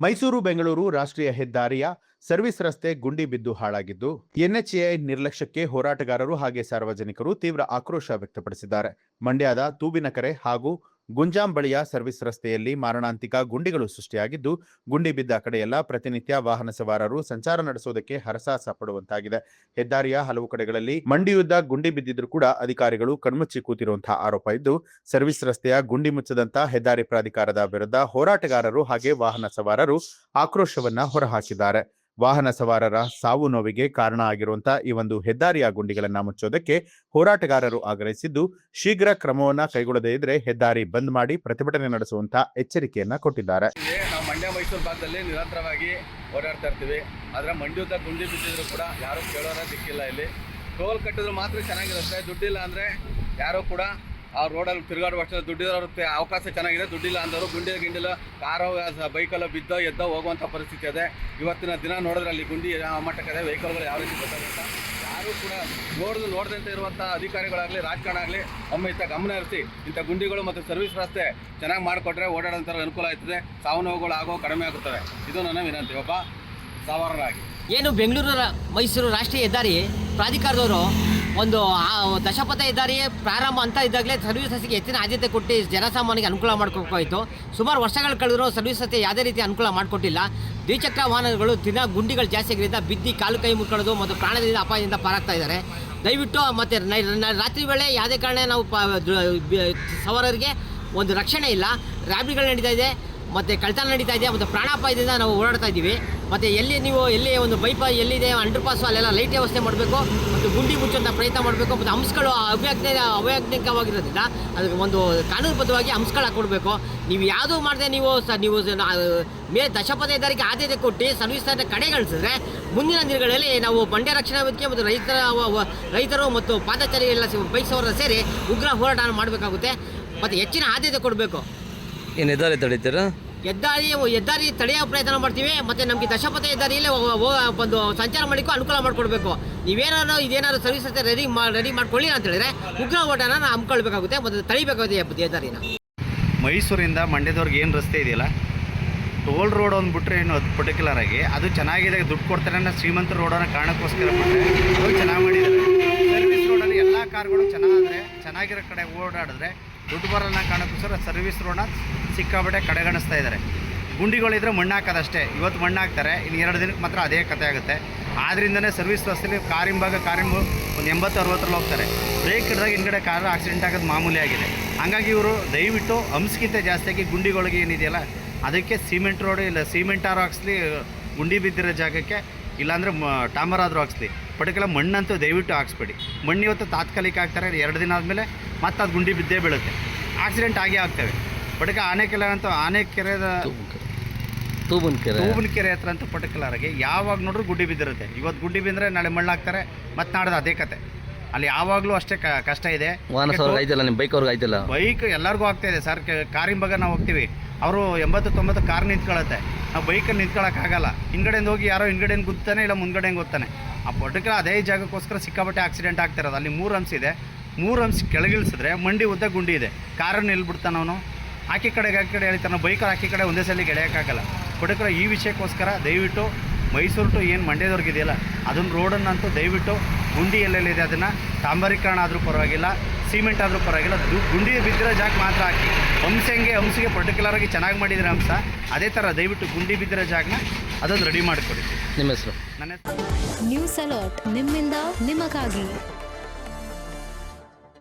ಮೈಸೂರು ಬೆಂಗಳೂರು ರಾಷ್ಟ್ರೀಯ ಹೆದ್ದಾರಿಯ ಸರ್ವಿಸ್ ರಸ್ತೆ ಗುಂಡಿ ಬಿದ್ದು ಹಾಳಾಗಿದ್ದು ಎನ್ಎಚ್ಎಐ ನಿರ್ಲಕ್ಷ್ಯಕ್ಕೆ ಹೋರಾಟಗಾರರು ಹಾಗೆ ಸಾರ್ವಜನಿಕರು ತೀವ್ರ ಆಕ್ರೋಶ ವ್ಯಕ್ತಪಡಿಸಿದ್ದಾರೆ. ಮಂಡ್ಯದ ತೂಬಿನಕೆರೆ ಹಾಗೂ ಗುಂಜಾಂ ಬಳಿಯ ಸರ್ವಿಸ್ ರಸ್ತೆಯಲ್ಲಿ ಮಾರಣಾಂತಿಕ ಗುಂಡಿಗಳು ಸೃಷ್ಟಿಯಾಗಿದ್ದು, ಗುಂಡಿ ಬಿದ್ದ ಕಡೆಯೆಲ್ಲ ಪ್ರತಿನಿತ್ಯ ವಾಹನ ಸವಾರರು ಸಂಚಾರ ನಡೆಸುವುದಕ್ಕೆ ಹರಸಾಹಸ ಪಡುವಂತಾಗಿದೆ. ಹೆದ್ದಾರಿಯ ಹಲವು ಕಡೆಗಳಲ್ಲಿ ಮಂಡಿಯುದ್ದ ಗುಂಡಿ ಬಿದ್ದಿದ್ರೂ ಕೂಡ ಅಧಿಕಾರಿಗಳು ಕಣ್ಮುಚ್ಚಿ ಕೂತಿರುವಂತಹ ಆರೋಪ ಇದ್ದು, ಸರ್ವಿಸ್ ರಸ್ತೆಯ ಗುಂಡಿ ಮುಚ್ಚದಂತ ಹೆದ್ದಾರಿ ಪ್ರಾಧಿಕಾರದ ವಿರುದ್ಧ ಹೋರಾಟಗಾರರು ಹಾಗೆ ವಾಹನ ಸವಾರರು ಆಕ್ರೋಶವನ್ನ ಹೊರಹಾಕಿದ್ದಾರೆ. ವಾಹನ ಸವಾರರ ಸಾವು ನೋವಿಗೆ ಕಾರಣ ಆಗಿರುವಂತಹ ಈ ಒಂದು ಹೆದ್ದಾರಿಯ ಗುಂಡಿಗಳನ್ನ ಮುಚ್ಚೋದಕ್ಕೆ ಹೋರಾಟಗಾರರು ಆಗ್ರಹಿಸಿದ್ದು, ಶೀಘ್ರ ಕ್ರಮವನ್ನ ಕೈಗೊಳ್ಳದೇ ಇದ್ರೆ ಹೆದ್ದಾರಿ ಬಂದ್ ಮಾಡಿ ಪ್ರತಿಭಟನೆ ನಡೆಸುವಂತ ಎಚ್ಚರಿಕೆಯನ್ನ ಕೊಟ್ಟಿದ್ದಾರೆ. ನಾವು ಮಂಡ್ಯ ಮೈಸೂರು ಭಾಗದಲ್ಲಿ ನಿರಂತರವಾಗಿ ಓಡಾಡ್ತಾ ಇರ್ತೀವಿ. ಆದ್ರೆ ಮಂಡ್ಯದ ಗುಂಡಿ ಬಿದ್ದಿದ್ರು ಕೂಡ ಯಾರು ಕೇಳೋರ ದಿಕ್ಕಿಲ್ಲ. ಇಲ್ಲಿ ಟೋಲ್ ಕಟ್ಟಿದ್ರು ಮಾತ್ರ ಚೆನ್ನಾಗಿರುತ್ತೆ. ದುಡ್ಡಿಲ್ಲ ಅಂದ್ರೆ ಯಾರು ಕೂಡ ಆ ರೋಡಲ್ಲಿ ತಿರುಗಾಡುವಷ್ಟು ದುಡ್ಡಿರೋರುತ್ತೆ. ಅವಕಾಶ ಚೆನ್ನಾಗಿದೆ. ದುಡ್ಡಿಲ್ಲ ಅಂದರು ಗಿಂಡಿಲ್ಲ ಕಾರೋ ಬೈಕಲ್ಲ ಬಿದ್ದೋ ಎದ್ದೋ ಹೋಗುವಂಥ ಪರಿಸ್ಥಿತಿ ಇದೆ. ಇವತ್ತಿನ ದಿನ ನೋಡಿದ್ರೆ ಅಲ್ಲಿ ಗುಂಡಿ ಮಟ್ಟಕ್ಕಿದೆ. ವೆಹಿಕಲ್ಗಳು ಯಾವ ರೀತಿ ಗೊತ್ತಾಗುತ್ತೆ ಯಾರು ಕೂಡ ನೋಡದಂತೆ ಇರುವಂಥ ಅಧಿಕಾರಿಗಳಾಗಲಿ ರಾಜಕಾರಣ ಆಗಲಿ ಒಮ್ಮೆ ಇಂಥ ಗಮನ ಹರಿಸಿ ಇಂಥ ಗುಂಡಿಗಳು ಮತ್ತು ಸರ್ವಿಸ್ ರಸ್ತೆ ಚೆನ್ನಾಗಿ ಮಾಡಿಕೊಟ್ರೆ ಓಡಾಡೋಂಥ ಅನುಕೂಲ ಆಯ್ತದೆ. ಸಾವು ನೋವುಗಳು ಆಗೋ ಕಡಿಮೆ ಆಗುತ್ತವೆ. ಇದು ನನ್ನ ವಿನಂತಿ ಒಬ್ಬ ಸವಾರರಾಗಿ. ಏನು ಬೆಂಗಳೂರು ಮೈಸೂರು ರಾಷ್ಟ್ರೀಯ ಹೆದ್ದಾರಿ ಪ್ರಾಧಿಕಾರದವರು ಒಂದು ದಶಪಥ ಹೆದ್ದಾರಿ ಪ್ರಾರಂಭ ಅಂತ ಇದ್ದಾಗಲೇ ಸರ್ವಿಸ್ ರಸ್ತೆಗೆ ಹೆಚ್ಚಿನ ಆದ್ಯತೆ ಕೊಟ್ಟು ಜನಸಾಮಾನ್ಯರಿಗೆ ಅನುಕೂಲ ಮಾಡ್ಕೋಬೇಕಾಯಿತು. ಸುಮಾರು ವರ್ಷಗಳು ಕಳೆದರೂ ಸರ್ವಿಸ್ ರಸ್ತೆ ಯಾವುದೇ ರೀತಿ ಅನುಕೂಲ ಮಾಡಿಕೊಟ್ಟಿಲ್ಲ. ದ್ವಿಚಕ್ರ ವಾಹನಗಳು ದಿನ ಗುಂಡಿಗಳು ಜಾಸ್ತಿ ಆಗಿದ್ದರಿಂದ ಬಿದ್ದು ಕಾಲು ಕೈ ಮುರ್ಕೊಳ್ಳೋದು ಮತ್ತು ಪ್ರಾಣದಿಂದ ಅಪಾಯದಿಂದ ಪಾರಾಗ್ತಾ ಇದ್ದಾರೆ. ದಯವಿಟ್ಟು ಮತ್ತು ರಾತ್ರಿ ವೇಳೆ ಯಾವುದೇ ಕಾರಣ ನಾವು ಸವಾರರಿಗೆ ಒಂದು ರಕ್ಷಣೆ ಇಲ್ಲ. ರ್ಯಾಬಿಗಳು ನಡೀತಾ ಇದೆ ಮತ್ತು ಕಳ್ತನ ನಡೀತಾ ಇದೆ ಮತ್ತು ಪ್ರಾಣಾಪಾಯದಿಂದ ನಾವು ಓಡಾಡ್ತಾ ಇದ್ದೀವಿ. ಮತ್ತು ಎಲ್ಲಿ ಒಂದು ಬೈಪ ಎಲ್ಲಿದೆ ಅಂಡರ್ ಪಾಸು ಅಲ್ಲೆಲ್ಲ ಲೈಟ್ ವ್ಯವಸ್ಥೆ ಮಾಡಬೇಕು ಮತ್ತು ಗುಂಡಿ ಮುಚ್ಚುವಂಥ ಪ್ರಯತ್ನ ಮಾಡಬೇಕು. ಮತ್ತು ಹಂಸಗಳು ಅವೈಜ್ಞಾನಿಕವಾಗಿರೋದ್ರಿಂದ ಅದಕ್ಕೆ ಒಂದು ಕಾನೂನುಬದ್ಧವಾಗಿ ಹಂಸಗಳು ಹಾಕ್ಕೊಡ್ಬೇಕು. ನೀವು ಯಾವುದೂ ಮಾಡದೆ ನೀವು ದಶಪಥ ಹೆದ್ದಾರಿಗೆ ಆದ್ಯತೆ ಕೊಟ್ಟು ಸರ್ವಿಸ್ ಕಡೆಗಣಿಸಿದ್ರೆ ಮುಂದಿನ ದಿನಗಳಲ್ಲಿ ನಾವು ಮಂಡ್ಯ ರಕ್ಷಣಾ ವೇದಿಕೆ ಮತ್ತು ರೈತರು ಮತ್ತು ಪಾದಚಾರಿ ಎಲ್ಲ ಬೈಕ್ ಸವಾರರು ಸೇರಿ ಉಗ್ರ ಹೋರಾಟ ಮಾಡಬೇಕಾಗುತ್ತೆ ಮತ್ತು ಹೆಚ್ಚಿನ ಆದ್ಯತೆ ಕೊಡಬೇಕು. ಏನು ಹೆದ್ದಾರಿ ತಡೀತೀರಾ? ಹೆದ್ದಾರಿ ತಡೆಯೋ ಪ್ರಯತ್ನ ಮಾಡ್ತೀವಿ. ಮತ್ತು ನಮಗೆ ದಶಪಥ ಹೆದ್ದಾರಿಯಲ್ಲೇ ಒಂದು ಸಂಚಾರ ಮಾಡಿಕೋ ಅನುಕೂಲ ಮಾಡಿಕೊಡ್ಬೇಕು. ಇದೇನಾದ್ರು ಸರ್ವಿಸ್ ರೆಡಿ ಮಾಡ್ಕೊಳ್ಳಿ ಅಂತ ಹೇಳಿದ್ರೆ ಉಗ್ರ ಓಟನ ಹಮ್ಮಿಕೊಳ್ಬೇಕಾಗುತ್ತೆ ಮತ್ತು ತಳಿಬೇಕಾಗುತ್ತೆ ಹೆದ್ದಾರಿನ. ಮೈಸೂರಿಂದ ಮಂಡ್ಯದವ್ರಿಗೆ ಏನು ರಸ್ತೆ ಇದೆಯಲ್ಲ, ಟೋಲ್ ರೋಡ್ ಒಂದು ಬಿಟ್ಟರೆ ಏನು ಅದು ಪರ್ಟಿಕ್ಯುಲರ್ ಆಗಿ ಅದು ಚೆನ್ನಾಗಿದೆ. ದುಡ್ಡು ಕೊಡ್ತಾರೆ ಅನ್ನೋ ಶ್ರೀಮಂತ ರೋಡನ್ನು ಕಾರಣಕ್ಕೋಸ್ಕರ ಬಿಟ್ಟರೆ ಅದು ಚೆನ್ನಾಗಿ ಮಾಡಿದ್ದಾರೆ. ಸರ್ವಿಸ್ ರೋಡಲ್ಲಿ ಎಲ್ಲ ಕಾರ್ಗಳು ಚೆನ್ನಾಗಿರೋ ಕಡೆ ಓಡಾಡಿದ್ರೆ ದುಡ್ಡು ಬರೋಲ್ಲ ಕಾರಣಕ್ಕೋಸ್ಕರ ಸರ್ವಿಸ್ ರೋಡನ್ನ ಸಿಕ್ಕಾಬಟ್ಟೆ ಕಡೆಗಣಿಸ್ತಾ ಇದ್ದಾರೆ. ಗುಂಡಿಗಳಿದ್ರೆ ಮಣ್ಣು ಹಾಕೋದಷ್ಟೇ. ಇವತ್ತು ಮಣ್ಣು ಹಾಕ್ತಾರೆ, ಇನ್ನು 2 ದಿನಕ್ಕೆ ಮಾತ್ರ ಅದೇ ಕತೆ ಆಗುತ್ತೆ. ಆದ್ದರಿಂದನೇ ಸರ್ವಿಸ್ ರಸ್ತೆಯಲ್ಲಿ ಕಾರಿಂಬಾಗ ಒಂದು 80-60 ಹೋಗ್ತಾರೆ. ಬ್ರೇಕ್ ಹಿಡಿದಾಗ ಹಿಂದ್ಗಡೆ ಕಾರ್ ಆಕ್ಸಿಡೆಂಟ್ ಆಗೋದು ಮಾಮೂಲಿ ಆಗಿದೆ. ಹಾಗಾಗಿ ಇವರು ದಯವಿಟ್ಟು ಹಂಸಕ್ಕಿಂತ ಜಾಸ್ತಿಯಾಗಿ ಗುಂಡಿಗಳಿಗೆ ಏನಿದೆಯಲ್ಲ ಅದಕ್ಕೆ ಸಿಮೆಂಟ್ ರೋಡು ಇಲ್ಲ ಸಿಮೆಂಟಾರು ಹಾಕ್ಸ್ಲಿ, ಗುಂಡಿ ಬಿದ್ದಿರೋ ಜಾಗಕ್ಕೆ ಇಲ್ಲಾಂದರೆ ಟಾಮರ್ ಆದರೂ ಹಾಕ್ಸ್ಲಿ. ಪರ್ಟಿಕ್ಯುಲರ್ ಮಣ್ಣಂತೂ ದಯವಿಟ್ಟು ಹಾಕ್ಸ್ಬೇಡಿ. ಮಣ್ಣು ಇವತ್ತು ತಾತ್ಕಾಲಿಕ ಹಾಕ್ತಾರೆ, 2 ದಿನ ಆದಮೇಲೆ ಮತ್ತೆ ಅದು ಗುಂಡಿ ಬಿದ್ದೇ ಬೀಳುತ್ತೆ. ಆಕ್ಸಿಡೆಂಟ್ ಆಗೇ ಆಗ್ತವೆ. ಪರ್ಟಿಕ್ಯುಲರ್ ಆನೆಕೆರೆ ತೂಬನಕೆರೆ ಹತ್ರ ಅಂತೂ ಪರ್ಟಿಕ್ಯುಲರ್ ಆಗಿ ಯಾವಾಗ ನೋಡ್ರೂ ಗುಂಡಿ ಬಿದ್ದಿರುತ್ತೆ. ಇವತ್ತು ಗುಂಡಿ ಬಿದ್ದರೆ ನಾಳೆ ಮಣ್ಣು ಹಾಕ್ತಾರೆ, ಮತ್ತೆ ನಾಡ್ದು ಅದೇ ಕತೆ. ಅಲ್ಲಿ ಯಾವಾಗಲೂ ಅಷ್ಟೇ ಕಷ್ಟ ಇದೆ. ನಿಮ್ಮ ಬೈಕ್ ಅವ್ರಿಗೆ ಆಯ್ತಲ್ಲ? ಬೈಕ್ ಎಲ್ಲರಿಗೂ ಆಗ್ತಾ ಇದೆ ಸರ್. ಕಾರಿಂಬಾಗ ನಾವು ಹೋಗ್ತೀವಿ, ಅವರು 80-90 ಕಾರ್ ನಿಂತ್ಕೊಳ್ಳುತ್ತೆ. ನಾವು ಬೈಕಲ್ಲಿ ನಿಂತ್ಕೊಳ್ಳೋಕ್ಕಾಗಲ್ಲ. ಹಿಂದ್ಗಡೆಯಿಂದ ಹೋಗಿ ಯಾರೋ ಹಿಂದ್ಗಡೆಯಿಂದ ಗುತ್ತಾನೆ ಇಲ್ಲ ಮುಂದ್ಗಡೆಯಿಂದ ಗೊತ್ತಾನೆ. ಆ ಪರ್ಟಿಕ್ಯುಲರ್ ಅದೇ ಜಾಗಕ್ಕೋಸ್ಕರ ಸಿಕ್ಕಾಪಟ್ಟೆ ಆಕ್ಸಿಡೆಂಟ್ ಆಗ್ತಿರೋದು. ಅಲ್ಲಿ 3 ಹಂಸ ಇದೆ. 3 ಹಂಸ ಕೆಳಗಿಳಿಸಿದ್ರೆ ಮಂಡಿ ಉದ್ದ ಗುಂಡಿ ಇದೆ. ಕಾರನ್ನು ನಿಲ್ಬಿಡ್ತಾನೆ ಅವನು. ಆಕಿ ಕಡೆಗೆ ಹೇಳ್ತಾನೆ, ಬೈಕಲ್ಲಿ ಆಕಿ ಕಡೆ ಒಂದೇ ಸಲ ಗೆಳೆಯೋಕ್ಕಾಗಲ್ಲ. ಪರ್ಟಿಕ್ಯುಲರ್ ಈ ವಿಷಯಕ್ಕೋಸ್ಕರ ದಯವಿಟ್ಟು ಮೈಸೂರು ಟು ಏನು ಮಂಡ್ಯದವ್ರಿಗೆ ಇದೆಯಲ್ಲ ಅದನ್ನು ರೋಡನ್ನಂತೂ ದಯವಿಟ್ಟು ಗುಂಡಿ ಎಲ್ಲೆಲ್ಲಿದೆ ಅದನ್ನು ತಾಂಬರೀಕರಣ ಆದರೂ ಪರವಾಗಿಲ್ಲ, ಸಿಮೆಂಟ್ ಆದರೂ ಪರವಾಗಿಲ್ಲ, ಗುಂಡಿ ಬಿದ್ದಿರೋ ಜಾಗ ಮಾತ್ರ ಹಾಕಿ. ಹಂಸಿಗೆ ಪರ್ಟಿಕ್ಯುಲರಾಗಿ ಚೆನ್ನಾಗಿ ಮಾಡಿದರೆ ಹಂಸ ಅದೇ ಥರ ದಯವಿಟ್ಟು ಗುಂಡಿ ಬಿದ್ದಿರೋ ಜಾಗನ ಅದನ್ನು ರೆಡಿ ಮಾಡಿಕೊಡಿ. ನಿಮ್ಮ ಹೆಸರು? ನನ್ನ ಹೆಸರು ನ್ಯೂಸ್ ಅಲರ್ಟ್, ನಿಮ್ಮಿಂದ ನಿಮಗಾಗಿ.